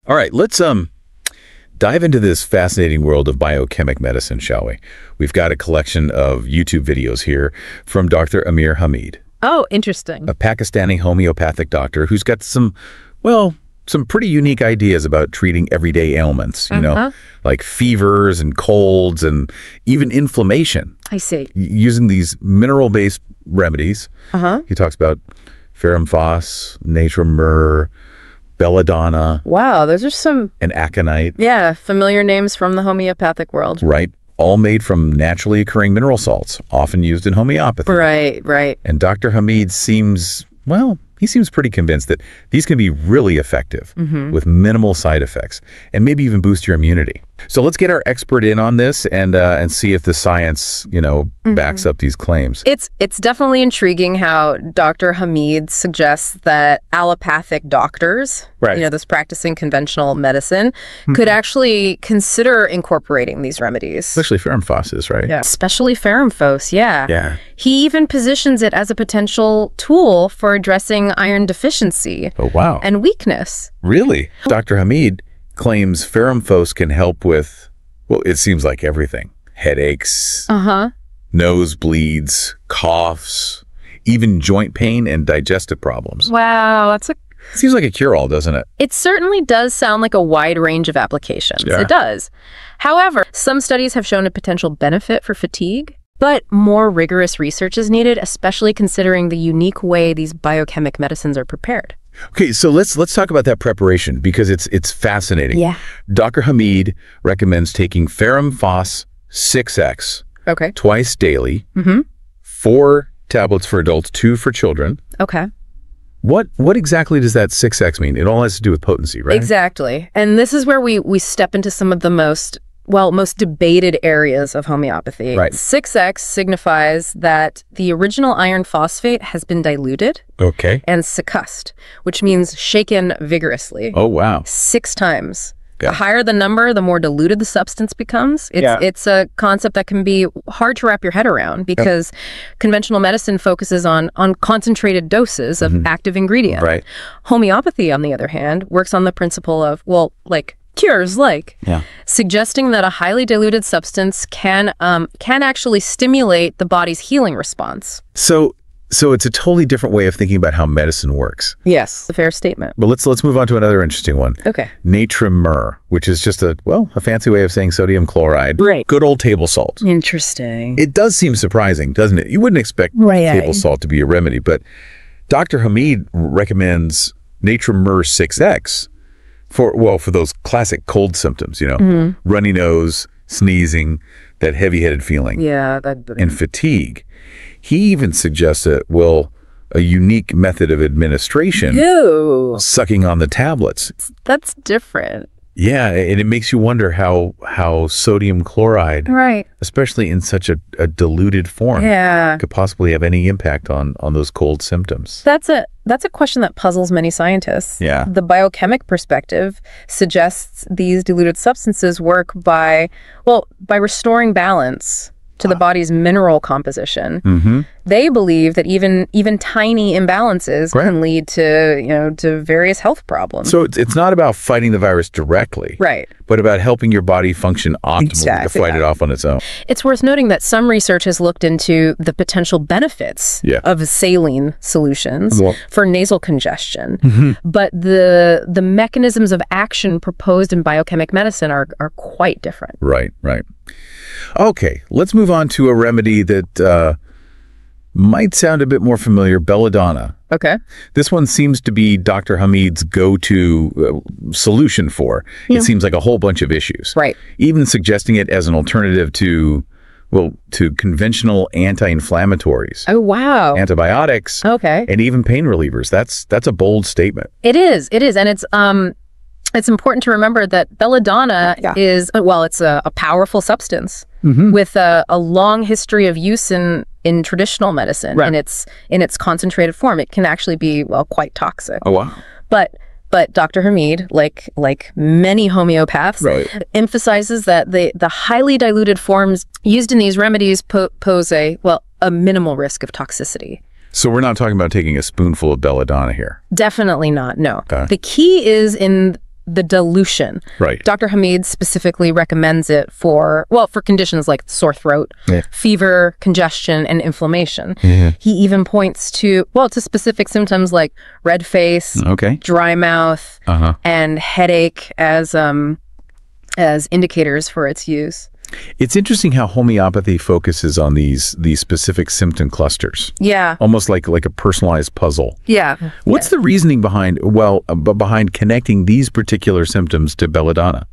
All right, let's dive into this fascinating world of biochemic medicine, shall we? We've got a collection of YouTube videos here from Dr. Amir Hameed. Oh, interesting. A Pakistani homeopathic doctor who's got some, well, some pretty unique ideas about treating everyday ailments, you know, like fevers and colds and even inflammation. I see. Using these mineral-based remedies. He talks about ferrum phos, natrum myrrh, belladonna. Wow, those are some... And aconite. Yeah, familiar names from the homeopathic world. Right. All made from naturally occurring mineral salts, often used in homeopathy. Right, right. And Dr. Hameed seems, well, he seems pretty convinced that these can be really effective with minimal side effects and maybe even boost your immunity. So let's get our expert in on this and see if the science, you know, backs up these claims. It's definitely intriguing how Dr. Hameed suggests that allopathic doctors, you know, those practicing conventional medicine, could actually consider incorporating these remedies. Especially ferrum phos, right? Yeah, especially ferrum phos, Yeah. He even positions it as a potential tool for addressing iron deficiency and weakness. Really? Dr. Hameed claims ferrum phos can help with, well, it seems like everything. Headaches, nosebleeds, coughs, even joint pain and digestive problems. Wow, Seems like a cure-all, doesn't it? It certainly does sound like a wide range of applications. Yeah. It does. However, some studies have shown a potential benefit for fatigue, but more rigorous research is needed, especially considering the unique way these biochemic medicines are prepared. Okay, so let's talk about that preparation because it's fascinating. Yeah. Dr. Hameed recommends taking ferrum phos 6x twice daily, 4 tablets for adults, 2 for children. Okay. What exactly does that 6x mean? It all has to do with potency, right? Exactly. And this is where we step into some of the most debated areas of homeopathy. Right. 6x signifies that the original iron phosphate has been diluted and succussed, which means shaken vigorously. Oh, wow. 6 times. Yeah. The higher the number, the more diluted the substance becomes. It's a concept that can be hard to wrap your head around because conventional medicine focuses on concentrated doses of active ingredients. Right. Homeopathy, on the other hand, works on the principle of, well, like cures, suggesting that a highly diluted substance can actually stimulate the body's healing response. So it's a totally different way of thinking about how medicine works. Yes, a fair statement. But let's move on to another interesting one. Okay. Natrum myrrh, which is just a fancy way of saying sodium chloride. Right. Good old table salt. Interesting. It does seem surprising, doesn't it? You wouldn't expect table salt to be a remedy, but Dr. Hameed recommends natrum myrrh 6x for those classic cold symptoms, you know, runny nose, sneezing, that heavy-headed feeling. Yeah. And fatigue. He even suggests a unique method of administration, sucking on the tablets. That's different. Yeah, and it makes you wonder how sodium chloride, especially in such a diluted form, could possibly have any impact on those cold symptoms. That's a question that puzzles many scientists. Yeah. The biochemic perspective suggests these diluted substances work by restoring balance to the body's mineral composition. They believe that even tiny imbalances can lead to various health problems. So it's not about fighting the virus directly, but about helping your body function optimally to fight it off on its own. It's worth noting that some research has looked into the potential benefits of saline solutions for nasal congestion, but the mechanisms of action proposed in biochemic medicine are quite different. Right. Okay, let's move on to a remedy that might sound a bit more familiar, belladonna. Okay. This one seems to be Dr. Hameed's go-to solution for. It seems like a whole bunch of issues. Right. Even suggesting it as an alternative to conventional anti-inflammatories. Oh, wow. Antibiotics. Okay. And even pain relievers. That's a bold statement. It is. And it's important to remember that belladonna is, it's a powerful substance with a long history of use in traditional medicine. In its concentrated form. It can actually be, quite toxic. Oh, wow. But Dr. Hameed, like many homeopaths, emphasizes that the highly diluted forms used in these remedies pose a minimal risk of toxicity. So we're not talking about taking a spoonful of belladonna here? Definitely not, no. Okay. The key is in the dilution. Right. Dr. Hameed specifically recommends it for conditions like sore throat, fever, congestion, and inflammation. He even points to specific symptoms like red face, dry mouth, and headache as indicators for its use. It's interesting how homeopathy focuses on these specific symptom clusters. Yeah. Almost like a personalized puzzle. Yeah. What's the reasoning behind connecting these particular symptoms to belladonna?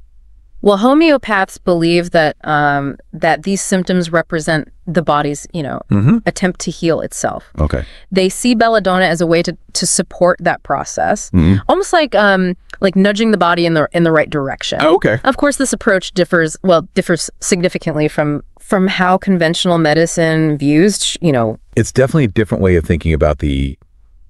Well, homeopaths believe that that these symptoms represent the body's, attempt to heal itself. Okay. They see belladonna as a way to support that process, almost like nudging the body in the right direction. Oh, okay. Of course, this approach differs significantly from how conventional medicine views, It's definitely a different way of thinking about the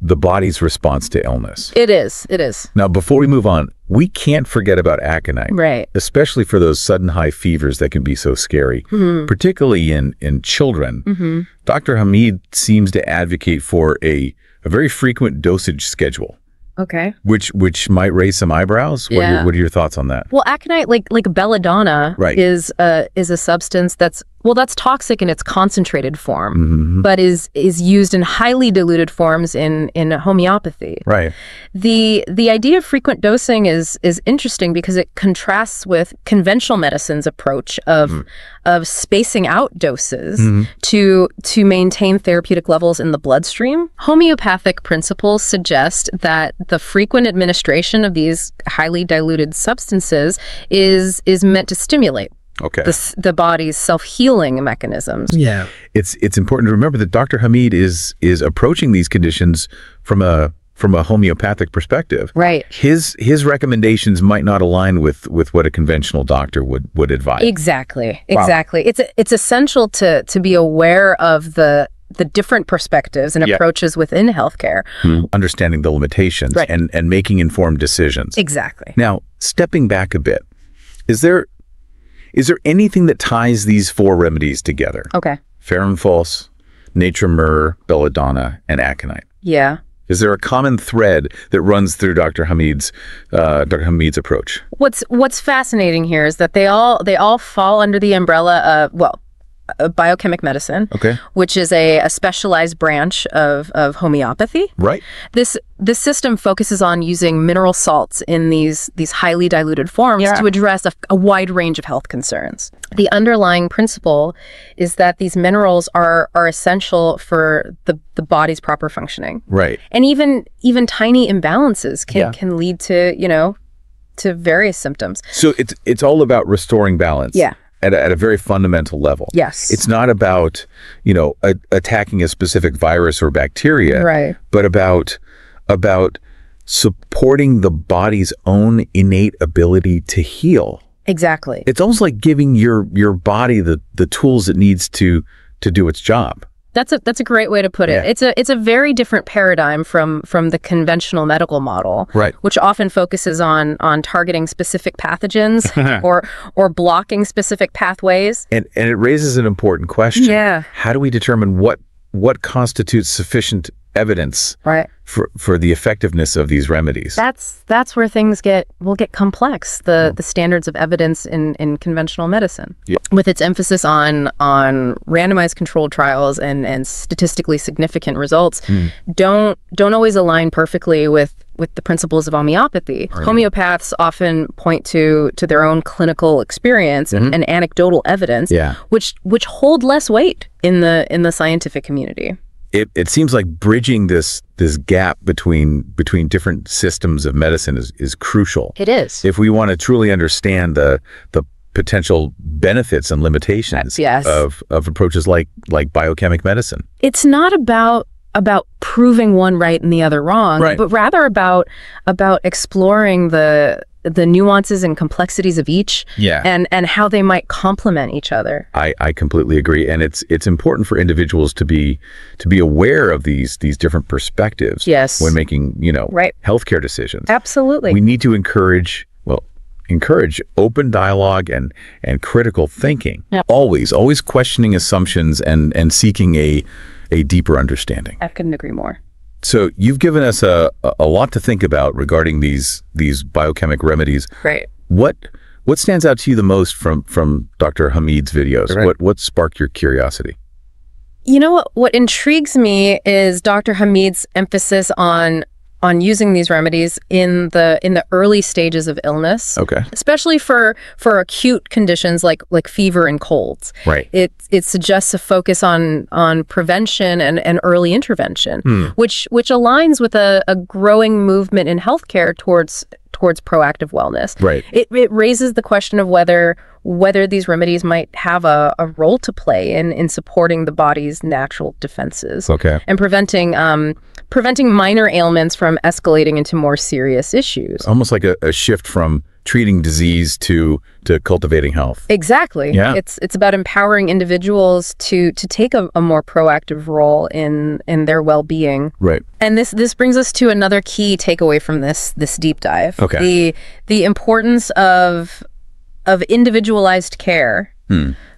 body's response to illness. It is. Now, before we move on, we can't forget about aconite. Right. Especially for those sudden high fevers that can be so scary, particularly in children. Dr. Hameed seems to advocate for a very frequent dosage schedule. Okay. Which might raise some eyebrows. What are your thoughts on that? Well, aconite, like belladonna, is a substance that's toxic in its concentrated form, but is used in highly diluted forms in homeopathy. Right. The idea of frequent dosing is interesting because it contrasts with conventional medicine's approach of spacing out doses to maintain therapeutic levels in the bloodstream. Homeopathic principles suggest that the frequent administration of these highly diluted substances is meant to stimulate the body's self-healing mechanisms. Yeah. It's important to remember that Dr. Hameed is approaching these conditions from a homeopathic perspective. Right. His recommendations might not align with what a conventional doctor would advise. Exactly. It's essential to be aware of the different perspectives and approaches within healthcare. Understanding the limitations and making informed decisions. Exactly. Now, stepping back a bit, is there anything that ties these four remedies together? Okay. Ferrum false, nature myrrh, belladonna, and aconite. Yeah. Is there a common thread that runs through Dr. Hameed's approach? What's fascinating here is that they all fall under the umbrella of biochemic medicine, which is a specialized branch of homeopathy. Right. This system focuses on using mineral salts in these highly diluted forms to address a wide range of health concerns. The underlying principle is that these minerals are essential for the body's proper functioning. Right. And even tiny imbalances can lead to various symptoms. So it's all about restoring balance. Yeah. At a very fundamental level. Yes. It's not about, attacking a specific virus or bacteria, right, but about supporting the body's own innate ability to heal. Exactly. It's almost like giving your body the tools it needs to do its job. That's a great way to put it. It's a very different paradigm from the conventional medical model, right, which often focuses on targeting specific pathogens or blocking specific pathways. And it raises an important question. Yeah. How do we determine what constitutes sufficient evidence, right, for the effectiveness of these remedies? That's where things will get complex. The standards of evidence in conventional medicine, with its emphasis on randomized controlled trials and statistically significant results, don't always align perfectly with the principles of homeopathy. Right. Homeopaths often point to their own clinical experience and anecdotal evidence, which hold less weight in the scientific community. It seems like bridging this gap between different systems of medicine is crucial. It is. If we want to truly understand the potential benefits and limitations of approaches like biochemic medicine. It's not about proving one right and the other wrong, but rather about exploring the nuances and complexities of each, and how they might complement each other. I completely agree, and it's important for individuals to be aware of these different perspectives when making healthcare decisions. Absolutely. We need to encourage open dialogue and critical thinking. Yep. Always questioning assumptions and seeking a deeper understanding. I couldn't agree more. So you've given us a lot to think about regarding these biochemic remedies. Right. What stands out to you the most from Dr. Hameed's videos? Right. What sparked your curiosity? You know what intrigues me is Dr. Hameed's emphasis on using these remedies in the early stages of illness. Okay. Especially for acute conditions like fever and colds. Right. It suggests a focus on prevention and early intervention, which aligns with a growing movement in healthcare towards proactive wellness. Right. It raises the question of whether these remedies might have a role to play in supporting the body's natural defenses. Okay. And preventing minor ailments from escalating into more serious issues. Almost like a shift from treating disease to cultivating health. Exactly. Yeah. It's about empowering individuals to take a more proactive role in their well-being. Right. And this brings us to another key takeaway from this deep dive. Okay. The importance of individualized care.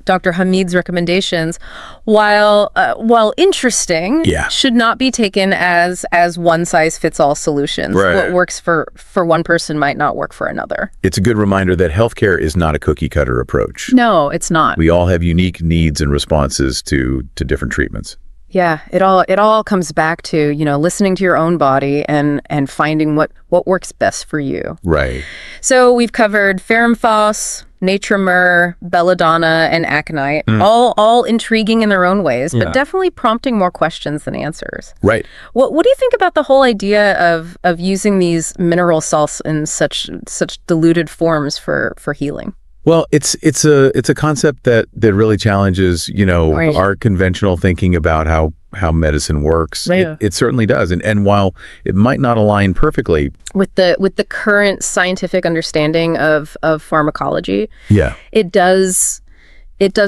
Dr. Hameed's recommendations, while interesting, should not be taken as one-size-fits-all solutions. Right. What works for one person might not work for another. It's a good reminder that healthcare is not a cookie-cutter approach. No, it's not. We all have unique needs and responses to different treatments. Yeah, it all comes back to, listening to your own body and finding what works best for you. Right. So we've covered ferrum phos, nature myrrh, belladonna, and aconite, all intriguing in their own ways, but definitely prompting more questions than answers. Right. What do you think about the whole idea of using these mineral salts in such diluted forms for healing? Well, it's a concept that really challenges, Right. our conventional thinking about how medicine works. Right. It certainly does. And while it might not align perfectly with the current scientific understanding of pharmacology, it does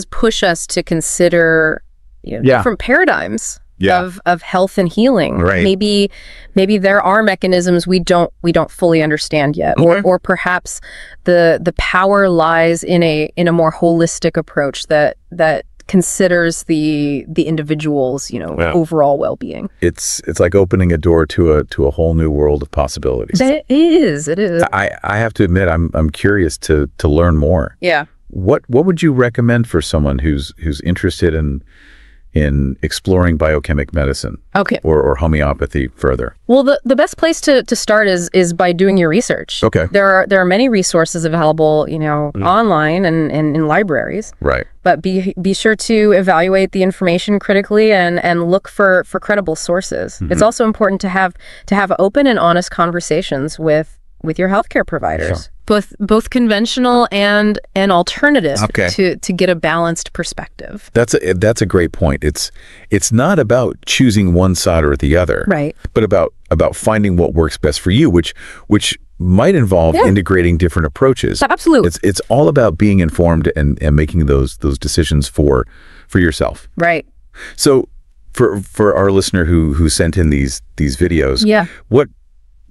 push us to consider different paradigms of health and healing. Right. Maybe there are mechanisms we don't fully understand yet, or perhaps the power lies in a more holistic approach that considers the individual's overall well-being. it's like opening a door to a whole new world of possibilities. It is. I have to admit I'm curious to learn more. Yeah. What would you recommend for someone who's interested in exploring biochemic medicine, or homeopathy further? Well, the best place to start is by doing your research. Okay. There are many resources available, online and in libraries. Right. But be sure to evaluate the information critically and look for credible sources. It's also important to have open and honest conversations with your healthcare providers. Sure. Both conventional and alternative, Okay. to get a balanced perspective. That's a great point. It's not about choosing one side or the other, Right. but about finding what works best for you, which might involve integrating different approaches. Absolutely. It's all about being informed and making those decisions for yourself. Right. So for our listener who sent in these videos,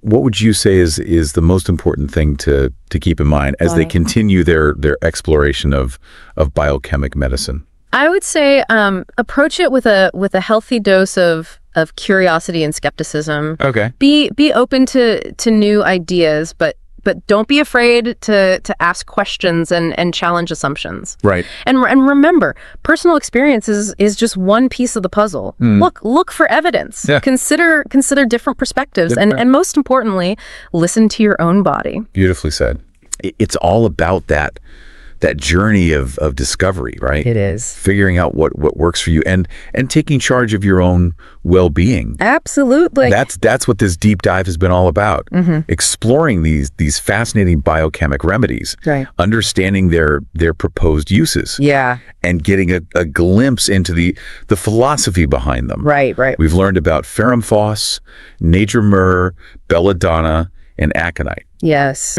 what would you say is the most important thing to keep in mind as they continue their exploration of biochemic medicine? I would say approach it with a healthy dose of curiosity and skepticism. Okay. Be open to new ideas, but don't be afraid to ask questions and challenge assumptions. Right. And remember, personal experience is just one piece of the puzzle. Look for evidence. Yeah. Consider different perspectives, and most importantly, listen to your own body. Beautifully said. It's all about that journey of discovery, right? It is. Figuring out what works for you and taking charge of your own well-being. Absolutely. That's what this deep dive has been all about. Exploring these fascinating biochemic remedies, Right. understanding their proposed uses. Yeah. And getting a glimpse into the philosophy behind them. Right. We've learned about ferrum phos, nature myrrh, belladonna, and aconite. Yes.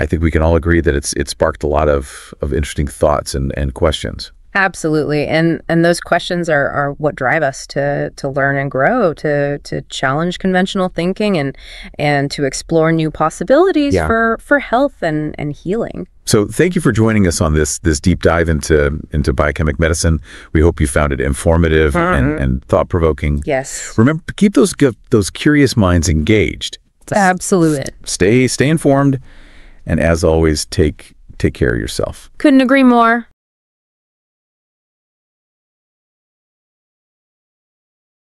I think we can all agree that it sparked a lot of interesting thoughts and questions. Absolutely. And those questions are what drive us to learn and grow, to challenge conventional thinking and to explore new possibilities for health and healing. So thank you for joining us on this deep dive into biochemic medicine. We hope you found it informative and thought-provoking. Yes. Remember, keep those curious minds engaged. Absolutely. Stay informed, and as always, take care of yourself. Couldn't agree more.